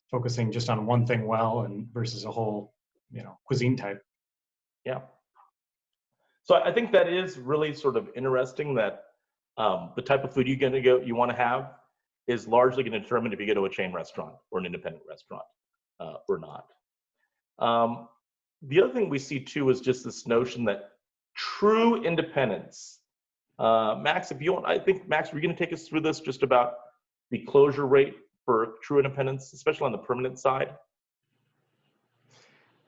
focusing just on one thing well and versus a whole, cuisine type. Yeah. So I think that is really sort of interesting that the type of food you want to have is largely going to determine if you go to a chain restaurant or an independent restaurant or not. The other thing we see too is just this notion that true independents. Max, if you want, I think, Max, we're going to take us through this just about the closure rate for true independents, especially on the permanent side.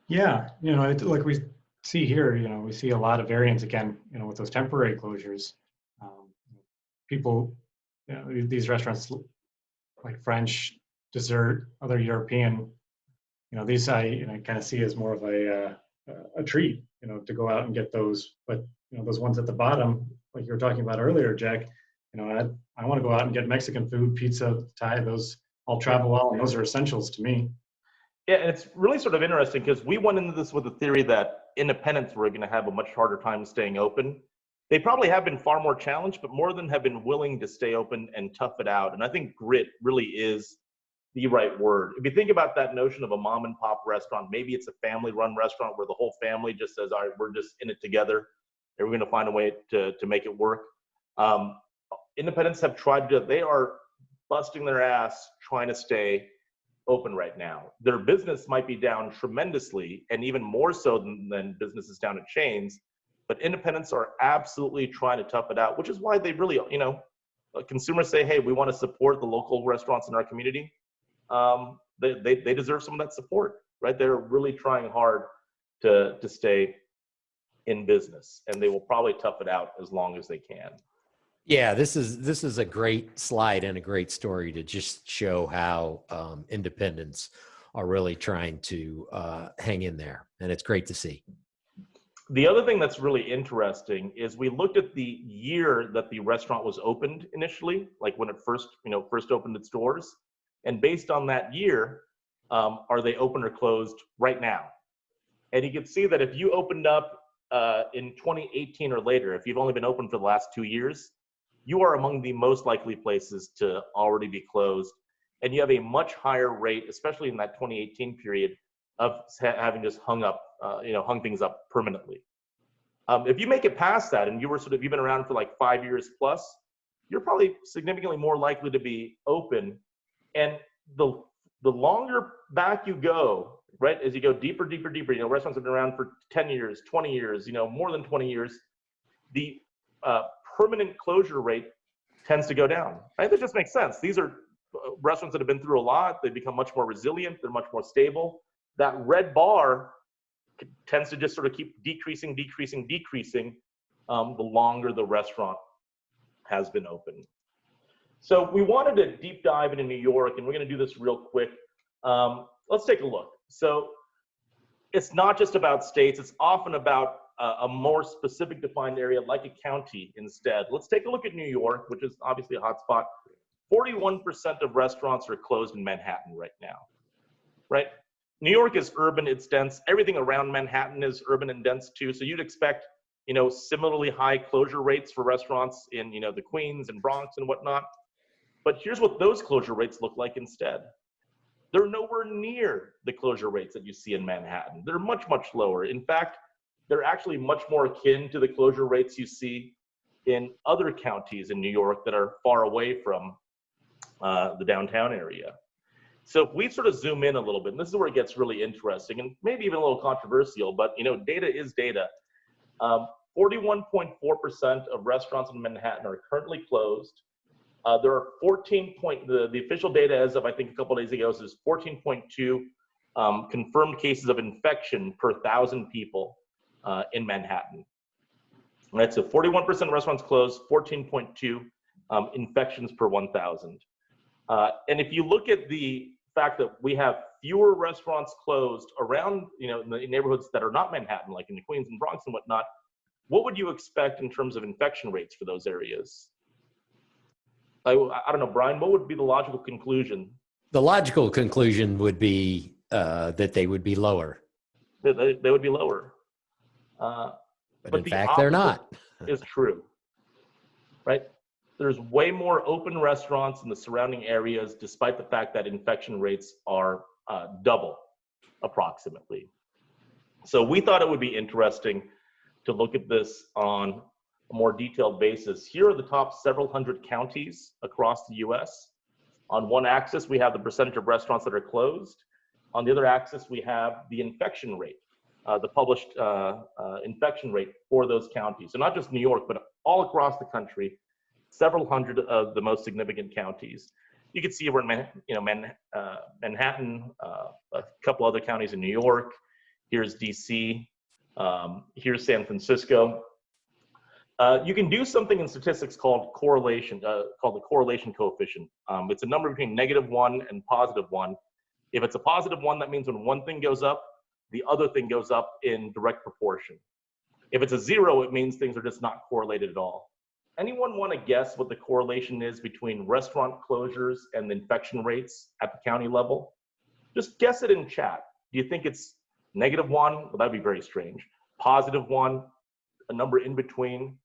Yeah, like we see here, we see a lot of variance again, with those temporary closures. People, these restaurants like French, dessert, other European, these I kind of see as more of a treat, to go out and get those. But those ones at the bottom, like you were talking about earlier, Jack, I want to go out and get Mexican food, pizza, Thai. Those all travel well, and those are essentials to me. Yeah, and it's really sort of interesting because we went into this with the theory that independents were going to have a much harder time staying open. They probably have been far more challenged, but more of them have been willing to stay open and tough it out. And I think grit really is the right word. If you think about that notion of a mom and pop restaurant, maybe it's a family run restaurant where the whole family just says, all right, we're just in it together and we're going to find a way to make it work. Independents have tried to, they are busting their ass trying to stay open right now. Their business might be down tremendously, and even more so than businesses down at chains, but independents are absolutely trying to tough it out, which is why they really, consumers say, hey, we want to support the local restaurants in our community. They deserve some of that support, right? They're really trying hard to stay in business, and they will probably tough it out as long as they can. Yeah, this is a great slide and a great story to just show how independents are really trying to hang in there, and it's great to see. The other thing that's really interesting is we looked at the year that the restaurant was opened initially, like when it first opened its doors, and based on that year, are they open or closed right now? And you can see that if you opened up in 2018 or later, if you've only been open for the last 2 years, you are among the most likely places to already be closed. And you have a much higher rate, especially in that 2018 period, of having just hung things up permanently. If you make it past that and you've been around for like 5 years plus, you're probably significantly more likely to be open. And the longer back you go, right, as you go deeper, restaurants have been around for 10 years, 20 years, more than 20 years, the permanent closure rate tends to go down. Right? That just makes sense. These are restaurants that have been through a lot. They become much more resilient. They're much more stable. That red bar tends to just sort of keep decreasing the longer the restaurant has been open. So we wanted to deep dive into New York, and we're going to do this real quick. Let's take a look. So it's not just about states. It's often about a more specific defined area like a county instead. Let's take a look at New York, which is obviously a hot spot. 41% of restaurants are closed in Manhattan right now, right? New York is urban, it's dense. Everything around Manhattan is urban and dense too. So you'd expect, similarly high closure rates for restaurants in, the Queens and Bronx and whatnot. But here's what those closure rates look like instead. They're nowhere near the closure rates that you see in Manhattan. They're much, much lower. In fact, they're actually much more akin to the closure rates you see in other counties in New York that are far away from the downtown area. So if we sort of zoom in a little bit, and this is where it gets really interesting and maybe even a little controversial, but data is data. 41.4% of restaurants in Manhattan are currently closed. There are the official data as of I think a couple of days ago is 14.2 confirmed cases of infection per 1,000 people in Manhattan. Right, so 41% of restaurants closed, 14.2 infections per 1,000. And if you look at the fact that we have fewer restaurants closed around, in the neighborhoods that are not Manhattan, like in the Queens and Bronx and whatnot, what would you expect in terms of infection rates for those areas? I don't know, Brian, what would be the logical conclusion? The logical conclusion would be that they would be lower. They would be lower. But in fact, they're not. Is true, right? There's way more open restaurants in the surrounding areas, despite the fact that infection rates are double, approximately. So we thought it would be interesting to look at this on a more detailed basis. Here are the top several hundred counties across the US. On one axis, we have the percentage of restaurants that are closed. On the other axis, we have the infection rate the published infection rate for those counties. So not just New York, but all across the country, several hundred of the most significant counties. You can see we're in Manhattan, a couple other counties in New York. Here's DC. Here's San Francisco. You can do something in statistics called correlation, called the correlation coefficient. It's a number between -1 and +1. If it's a +1, that means when one thing goes up, the other thing goes up in direct proportion. If it's a 0, it means things are just not correlated at all. Anyone want to guess what the correlation is between restaurant closures and the infection rates at the county level? Just guess it in chat. Do you think it's -1? Well, that'd be very strange. +1, a number in between,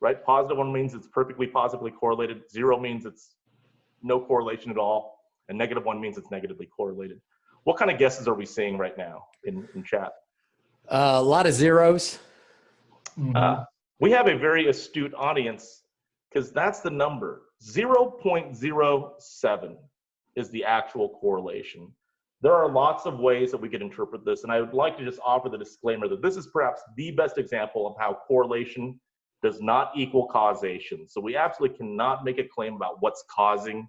right? +1 means it's perfectly positively correlated. 0 means it's no correlation at all. And -1 means it's negatively correlated. What kind of guesses are we seeing right now in chat? A lot of zeros. We have a very astute audience because that's the number. 0.07 is the actual correlation. There are lots of ways that we could interpret this, and I would like to just offer the disclaimer that this is perhaps the best example of how correlation does not equal causation. So we absolutely cannot make a claim about what's causing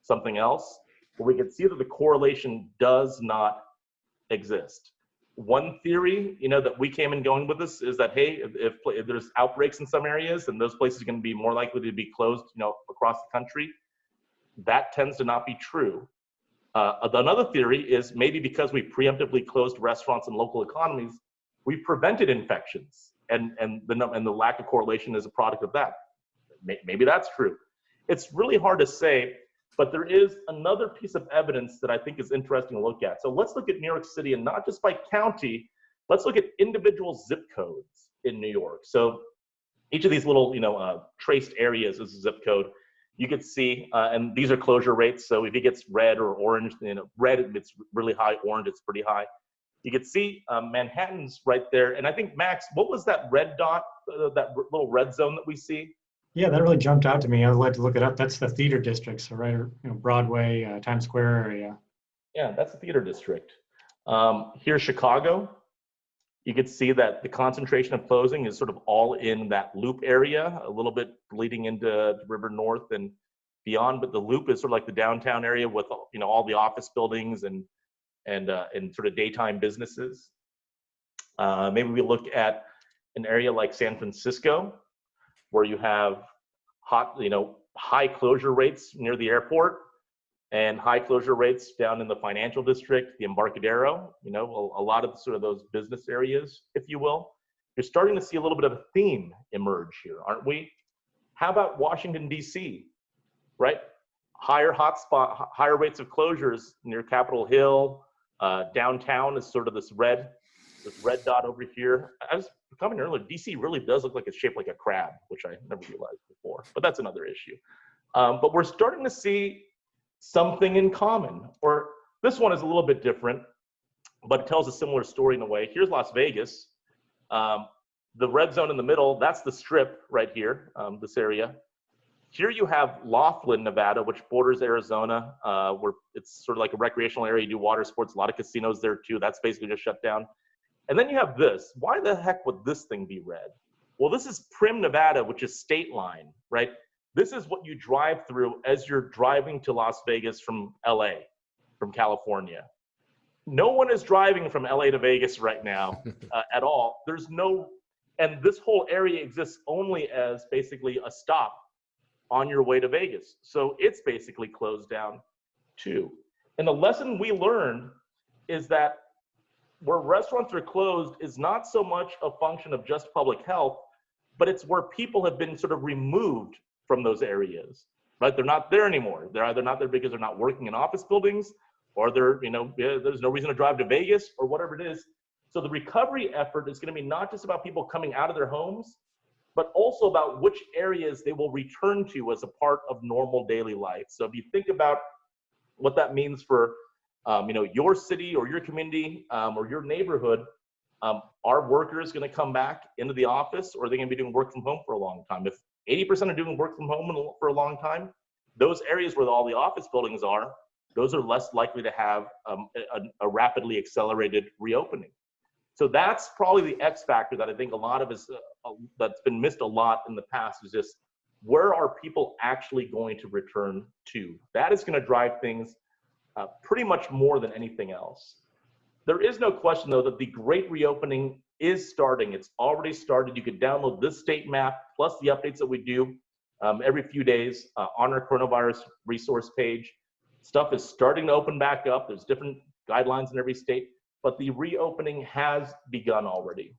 something else, but we can see that the correlation does not exist. One theory, that we came in going with this is that, hey, if there's outbreaks in some areas and those places are going to be more likely to be closed, across the country, that tends to not be true. Another theory is maybe because we preemptively closed restaurants and local economies, we prevented infections, and the lack of correlation is a product of that. Maybe that's true. It's really hard to say, but there is another piece of evidence that I think is interesting to look at. So let's look at New York City, and not just by county, let's look at individual zip codes in New York. So each of these little, traced areas is a zip code. You could see, and these are closure rates. So if it gets red or orange, red, it's really high, orange, it's pretty high. You could see Manhattan's right there. And I think, Max, what was that red dot, that little red zone that we see? Yeah, that really jumped out to me. I'd like to look it up. That's the theater district, so right, Broadway, Times Square area. Yeah, that's the theater district. Here's Chicago. You could see that the concentration of closing is sort of all in that loop area, a little bit bleeding into River North and beyond, but the loop is sort of like the downtown area with all the office buildings and sort of daytime businesses. Maybe we look at an area like San Francisco, where you have high closure rates near the airport and high closure rates down in the financial district, the Embarcadero, a lot of sort of those business areas, if you will. You're starting to see a little bit of a theme emerge here, aren't we? How about Washington, D.C., right? Higher rates of closures near Capitol Hill. Downtown is sort of this red dot over here. I was commenting earlier, DC really does look like it's shaped like a crab, which I never realized before, but that's another issue. But we're starting to see something in common, or this one is a little bit different, but it tells a similar story in a way. Here's Las Vegas. The red zone in the middle, that's the Strip right here, this area. Here you have Laughlin, Nevada, which borders Arizona, where it's sort of like a recreational area. You do water sports, a lot of casinos there too. That's basically just shut down. And then you have this. Why the heck would this thing be red? Well, this is Primm, Nevada, which is state line, right? This is what you drive through as you're driving to Las Vegas from LA, from California. No one is driving from LA to Vegas right now at all. And this whole area exists only as basically a stop on your way to Vegas. So it's basically closed down too. And the lesson we learned is that where restaurants are closed is not so much a function of just public health, but it's where people have been sort of removed from those areas, right? They're not there anymore. They're either not there because they're not working in office buildings, or there's no reason to drive to Vegas or whatever it is. So the recovery effort is going to be not just about people coming out of their homes, but also about which areas they will return to as a part of normal daily life. So if you think about what that means for your city or your community or your neighborhood, are workers going to come back into the office, or are they going to be doing work from home for a long time? If 80% are doing work from home for a long time, those areas where all the office buildings are, those are less likely to have a rapidly accelerated reopening. So that's probably the X factor that I think a lot of us, that's been missed a lot in the past, is just where are people actually going to return to? That is going to drive things pretty much more than anything else. There is no question, though, that the great reopening is starting. It's already started. You could download this state map plus the updates that we do every few days on our coronavirus resource page. Stuff is starting to open back up. There's different guidelines in every state, but the reopening has begun already.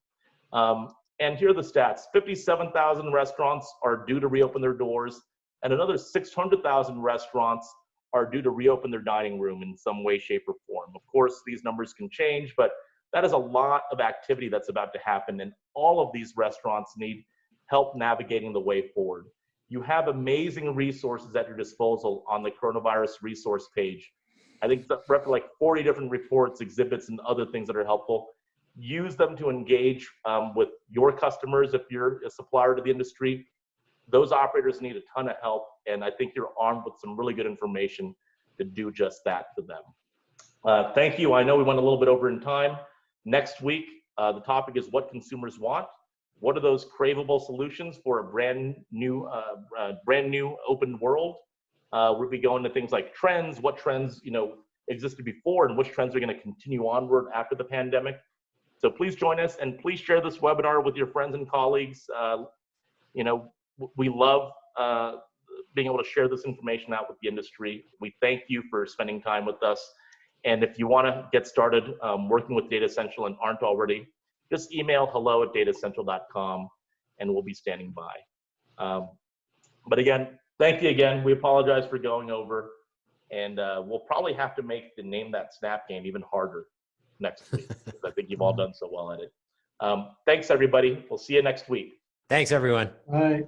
And here are the stats. 57,000 restaurants are due to reopen their doors, and another 600,000 restaurants are due to reopen their dining room in some way, shape, or form. Of course, these numbers can change, but that is a lot of activity that's about to happen, and all of these restaurants need help navigating the way forward. You have amazing resources at your disposal on the coronavirus resource page. I think that's like 40 different reports, exhibits, and other things that are helpful. Use them to engage with your customers if you're a supplier to the industry. Those operators need a ton of help, and I think you're armed with some really good information to do just that for them. Thank you. I know we went a little bit over in time. Next week, the topic is what consumers want. What are those craveable solutions for a brand new open world? We'll be going to things like trends, what trends existed before, and which trends are going to continue onward after the pandemic. So please join us, and please share this webinar with your friends and colleagues. We love being able to share this information out with the industry. We thank you for spending time with us. And if you want to get started working with Datassential and aren't already, just email hello@datassential.com and we'll be standing by. But again, thank you again. We apologize for going over, and we'll probably have to make the Name That Snap game even harder next week, because I think you've all done so well at it. Thanks, everybody. We'll see you next week. Thanks, everyone. Bye.